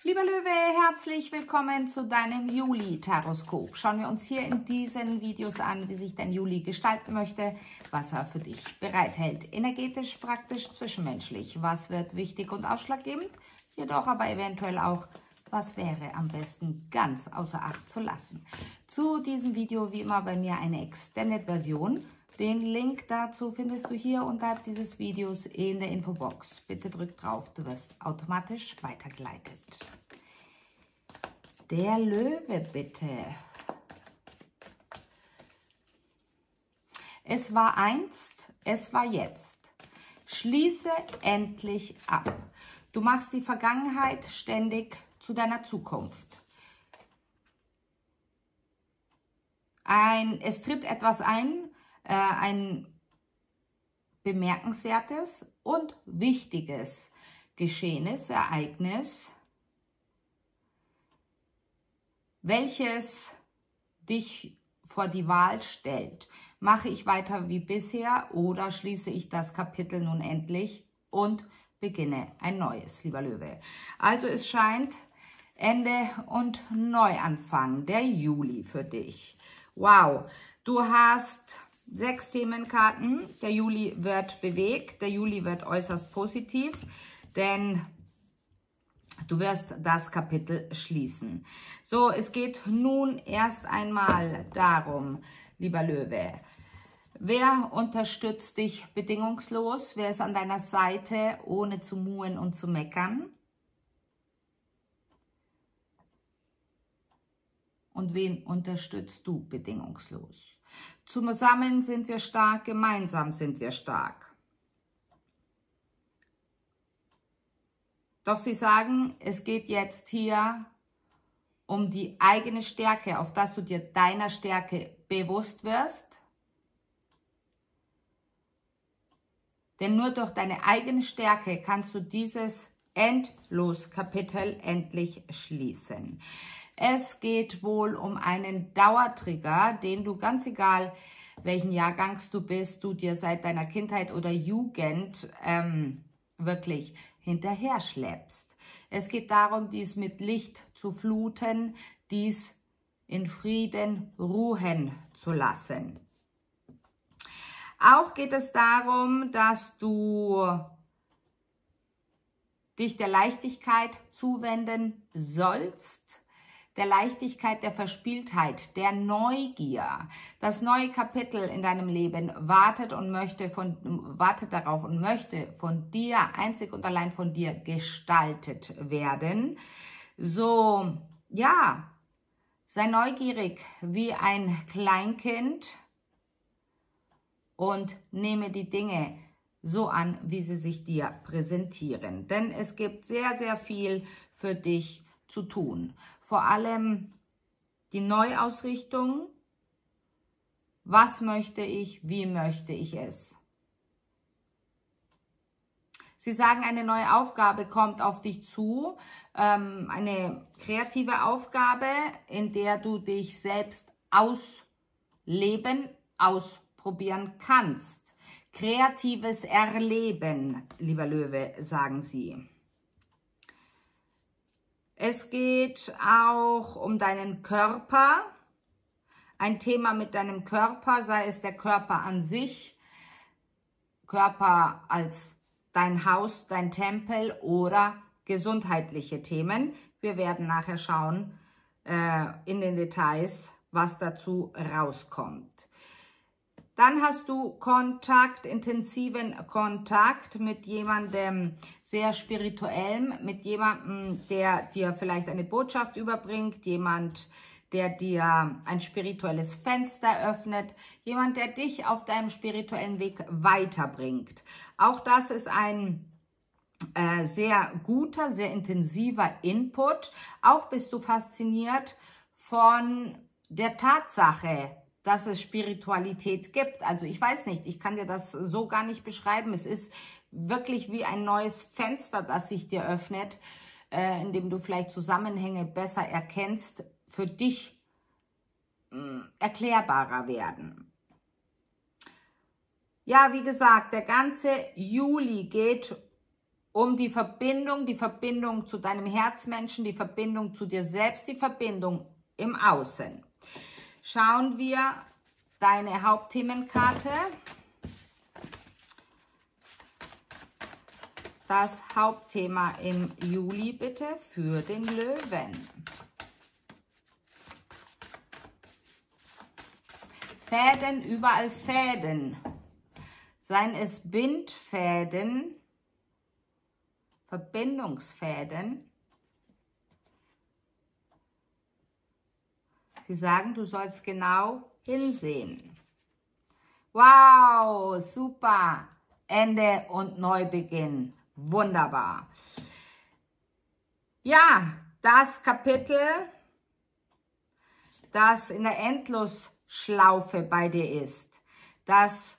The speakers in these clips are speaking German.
Lieber Löwe, herzlich willkommen zu deinem Juli-Taroskop. Schauen wir uns hier in diesen Videos an, wie sich dein Juli gestalten möchte, was er für dich bereithält. Energetisch, praktisch, zwischenmenschlich. Was wird wichtig und ausschlaggebend? Jedoch aber eventuell auch, was wäre am besten ganz außer Acht zu lassen. Zu diesem Video wie immer bei mir eine Extended-Version. Den Link dazu findest du hier unterhalb dieses Videos in der Infobox. Bitte drück drauf, du wirst automatisch weitergeleitet. Der Löwe bitte. Es war einst, es war jetzt. Schließe endlich ab. Du machst die Vergangenheit ständig zu deiner Zukunft. Es tritt etwas ein bemerkenswertes und wichtiges Geschehnis, Ereignis, welches dich vor die Wahl stellt. Mache ich weiter wie bisher oder schließe ich das Kapitel nun endlich und beginne ein neues, lieber Löwe? Also es scheint Ende und Neuanfang, der Juli für dich. Wow, du hast 6 Themenkarten. Der Juli wird bewegt, der Juli wird äußerst positiv, denn du wirst das Kapitel schließen. So, es geht nun erst einmal darum, lieber Löwe, wer unterstützt dich bedingungslos? Wer ist an deiner Seite, ohne zu muhen und zu meckern? Und wen unterstützt du bedingungslos? Zusammen sind wir stark, gemeinsam sind wir stark. Doch sie sagen, es geht jetzt hier um die eigene Stärke, auf dass du dir deiner Stärke bewusst wirst. Denn nur durch deine eigene Stärke kannst du dieses Endlos-Kapitel endlich schließen. Es geht wohl um einen Dauertrigger, den du, ganz egal welchen Jahrgangs du bist, du dir seit deiner Kindheit oder Jugend wirklich hinterher schleppst. Es geht darum, dies mit Licht zu fluten, dies in Frieden ruhen zu lassen. Auch geht es darum, dass du dich der Leichtigkeit zuwenden sollst, der Leichtigkeit, der Verspieltheit, der Neugier. Das neue Kapitel in deinem Leben wartet darauf und möchte von dir, einzig und allein von dir gestaltet werden. So, ja, sei neugierig wie ein Kleinkind und nehme die Dinge so an, wie sie sich dir präsentieren. Denn es gibt sehr, sehr viel für dich zu tun. Vor allem die Neuausrichtung. Was möchte ich? Wie möchte ich es? Sie sagen, eine neue Aufgabe kommt auf dich zu. Eine kreative Aufgabe, in der du dich selbst ausleben, ausprobieren kannst. Kreatives Erleben, lieber Löwe, sagen sie. Es geht auch um deinen Körper, ein Thema mit deinem Körper, sei es der Körper an sich, Körper als dein Haus, dein Tempel oder gesundheitliche Themen. Wir werden nachher schauen in den Details, was dazu rauskommt. Dann hast du Kontakt, intensiven Kontakt mit jemandem sehr spirituellem, mit jemandem, der dir vielleicht eine Botschaft überbringt, jemand, der dir ein spirituelles Fenster öffnet, jemand, der dich auf deinem spirituellen Weg weiterbringt. Auch das ist ein sehr guter, sehr intensiver Input. Auch bist du fasziniert von der Tatsache, dass es Spiritualität gibt. Also ich weiß nicht, ich kann dir das so gar nicht beschreiben. Es ist wirklich wie ein neues Fenster, das sich dir öffnet, in dem du vielleicht Zusammenhänge besser erkennst, für dich erklärbarer werden. Ja, wie gesagt, der ganze Juli geht um die Verbindung zu deinem Herzmenschen, die Verbindung zu dir selbst, die Verbindung im Außen. Schauen wir deine Hauptthemenkarte. Das Hauptthema im Juli bitte für den Löwen. Fäden, überall Fäden. Seien es Bindfäden, Verbindungsfäden. Sie sagen, du sollst genau hinsehen. Wow, super. Ende und Neubeginn. Wunderbar. Ja, das Kapitel, das in der Endlosschlaufe bei dir ist, das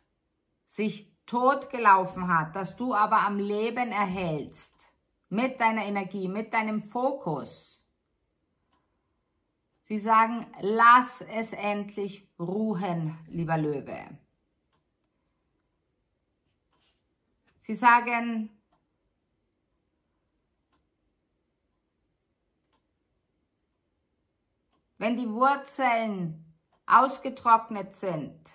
sich totgelaufen hat, das du aber am Leben erhältst, mit deiner Energie, mit deinem Fokus. Sie sagen, lass es endlich ruhen, lieber Löwe. Sie sagen, wenn die Wurzeln ausgetrocknet sind,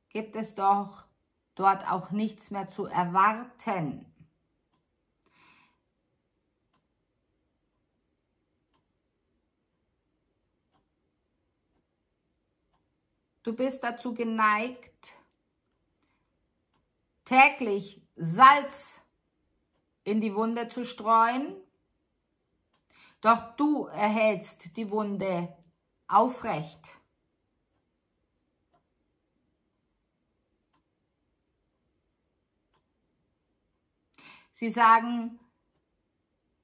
gibt es doch dort auch nichts mehr zu erwarten. Du bist dazu geneigt, täglich Salz in die Wunde zu streuen, doch du erhältst die Wunde aufrecht. Sie sagen,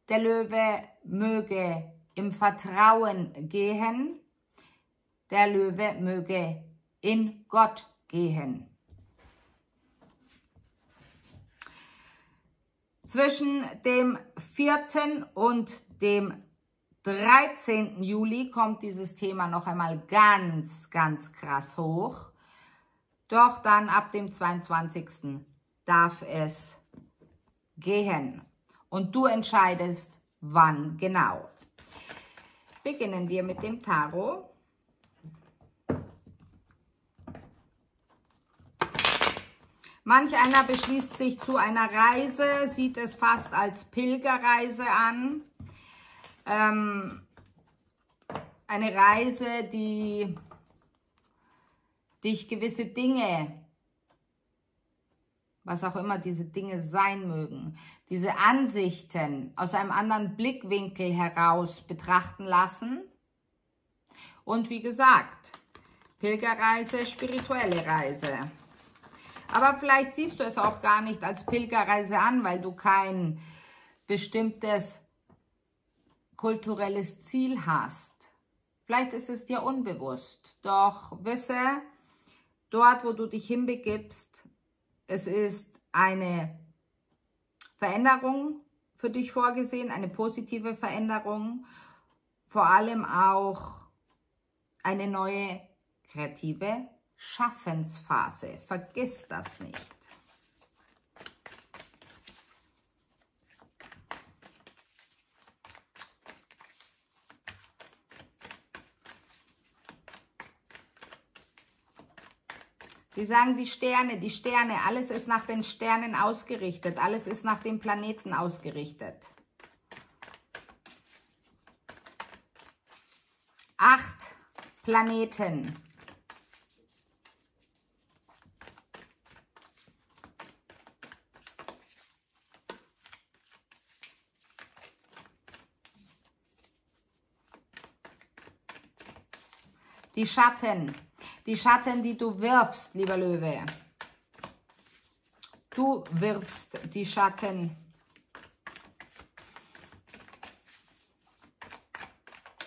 der Löwe möge im Vertrauen gehen, der Löwe möge in Gott gehen. Zwischen dem 4. und dem 13. Juli kommt dieses Thema noch einmal ganz, ganz krass hoch. Doch dann ab dem 22. darf es gehen. Und du entscheidest, wann genau. Beginnen wir mit dem Tarot. Manch einer beschließt sich zu einer Reise, sieht es fast als Pilgerreise an. Eine Reise, die dich gewisse Dinge, was auch immer diese Dinge sein mögen, diese Ansichten aus einem anderen Blickwinkel heraus betrachten lassen. Und wie gesagt, Pilgerreise, spirituelle Reise. Aber vielleicht siehst du es auch gar nicht als Pilgerreise an, weil du kein bestimmtes kulturelles Ziel hast. Vielleicht ist es dir unbewusst. Doch wisse, dort, wo du dich hinbegibst, es ist eine Veränderung für dich vorgesehen, eine positive Veränderung, vor allem auch eine neue kreative Schaffensphase. Vergiss das nicht. Sie sagen die Sterne, alles ist nach den Sternen ausgerichtet, alles ist nach den Planeten ausgerichtet. 8 Planeten. Die Schatten, die du wirfst, lieber Löwe. Du wirfst die Schatten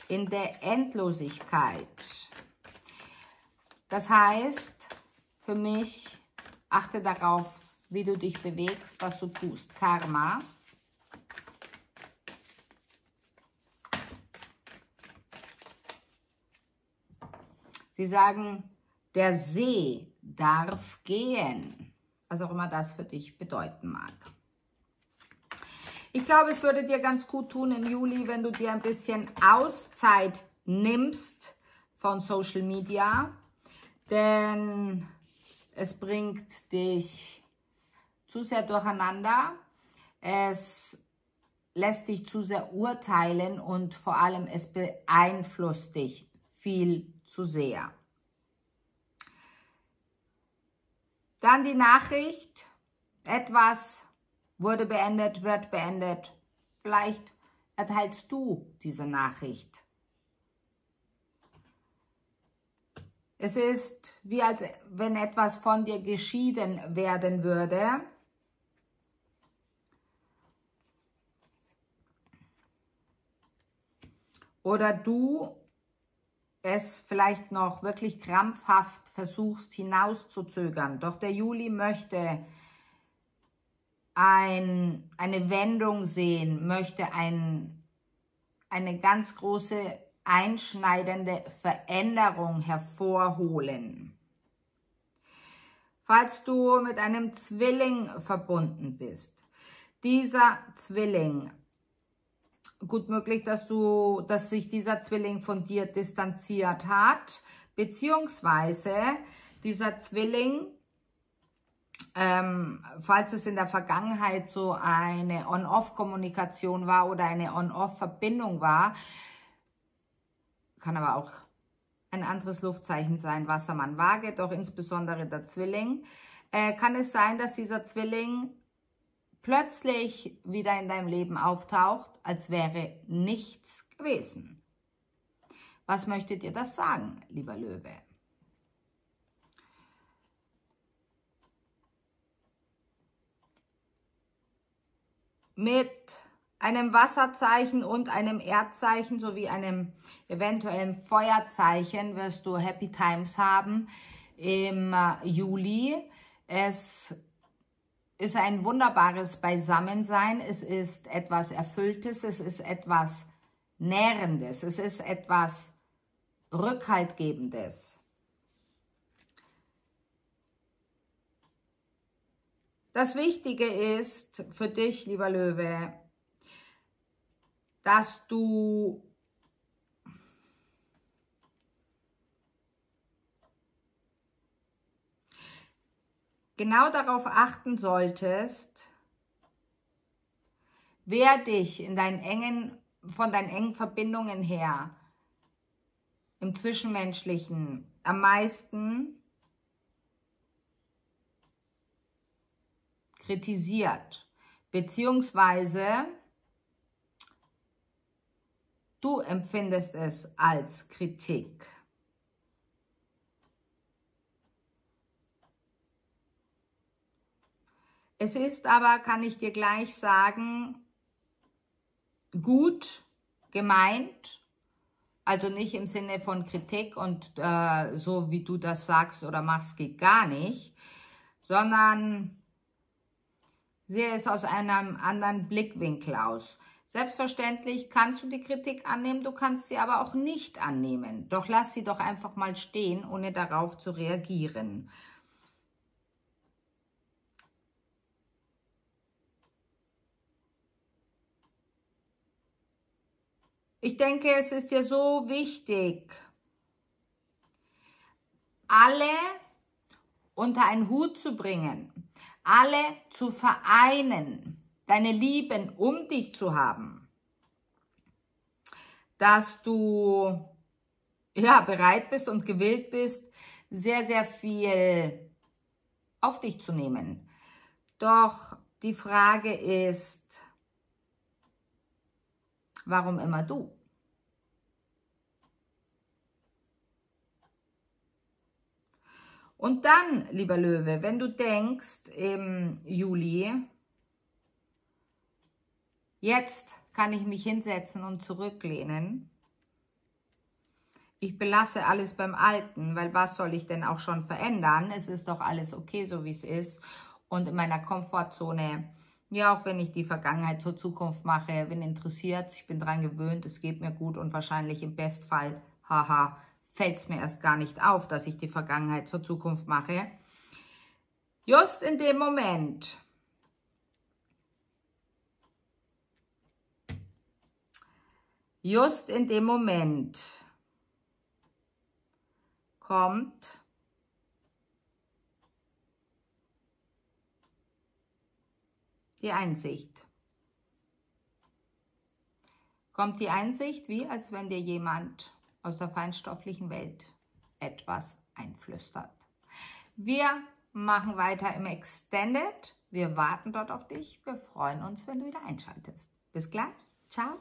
in der Endlosigkeit. Das heißt, für mich, achte darauf, wie du dich bewegst, was du tust. Karma. Sie sagen, der See darf gehen, was auch immer das für dich bedeuten mag. Ich glaube, es würde dir ganz gut tun im Juli, wenn du dir ein bisschen Auszeit nimmst von Social Media, denn es bringt dich zu sehr durcheinander, es lässt dich zu sehr urteilen und vor allem es beeinflusst dich viel zu sehr. Dann die Nachricht, etwas wurde beendet, wird beendet. Vielleicht erteilst du diese Nachricht. Es ist wie als wenn etwas von dir geschieden werden würde. Oder du es vielleicht noch wirklich krampfhaft versuchst hinauszuzögern. Doch der Juli möchte eine Wendung sehen, möchte eine ganz große, einschneidende Veränderung hervorholen. Falls du mit einem Zwilling verbunden bist, dieser Zwilling, gut möglich, dass sich dieser Zwilling von dir distanziert hat, beziehungsweise dieser Zwilling, falls es in der Vergangenheit so eine On-Off-Kommunikation war oder eine On-Off-Verbindung war, kann aber auch ein anderes Luftzeichen sein, Wassermann, Waage, doch insbesondere der Zwilling, kann es sein, dass dieser Zwilling plötzlich wieder in deinem Leben auftaucht, als wäre nichts gewesen. Was möchte dir das sagen, lieber Löwe? Mit einem Wasserzeichen und einem Erdzeichen sowie einem eventuellen Feuerzeichen wirst du Happy Times haben im Juli. Es ist ein wunderbares Beisammensein, es ist etwas Erfülltes, es ist etwas Nährendes, es ist etwas Rückhaltgebendes. Das Wichtige ist für dich, lieber Löwe, dass du genau darauf achten solltest, wer dich in von deinen engen Verbindungen her im Zwischenmenschlichen am meisten kritisiert, beziehungsweise du empfindest es als Kritik. Es ist aber, kann ich dir gleich sagen, gut gemeint, also nicht im Sinne von Kritik und so wie du das sagst oder machst, geht gar nicht, sondern sehe es aus einem anderen Blickwinkel aus. Selbstverständlich kannst du die Kritik annehmen, du kannst sie aber auch nicht annehmen. Doch lass sie doch einfach mal stehen, ohne darauf zu reagieren. Ich denke, es ist dir so wichtig, alle unter einen Hut zu bringen, alle zu vereinen, deine Lieben um dich zu haben, dass du bereit bist und gewillt bist, sehr, sehr viel auf dich zu nehmen. Doch die Frage ist, warum immer du? Und dann, lieber Löwe, wenn du denkst im Juli, jetzt kann ich mich hinsetzen und zurücklehnen, ich belasse alles beim Alten, weil was soll ich denn auch schon verändern? Es ist doch alles okay, so wie es ist. Und in meiner Komfortzone, ja, auch wenn ich die Vergangenheit zur Zukunft mache, bin interessiert, ich bin dran gewöhnt, es geht mir gut und wahrscheinlich im Bestfall, haha, fällt es mir erst gar nicht auf, dass ich die Vergangenheit zur Zukunft mache. Just in dem Moment Just in dem Moment kommt die Einsicht. Kommt die Einsicht, wie als wenn dir jemand aus der feinstofflichen Welt etwas einflüstert. Wir machen weiter im Extended. Wir warten dort auf dich. Wir freuen uns, wenn du wieder einschaltest. Bis gleich. Ciao.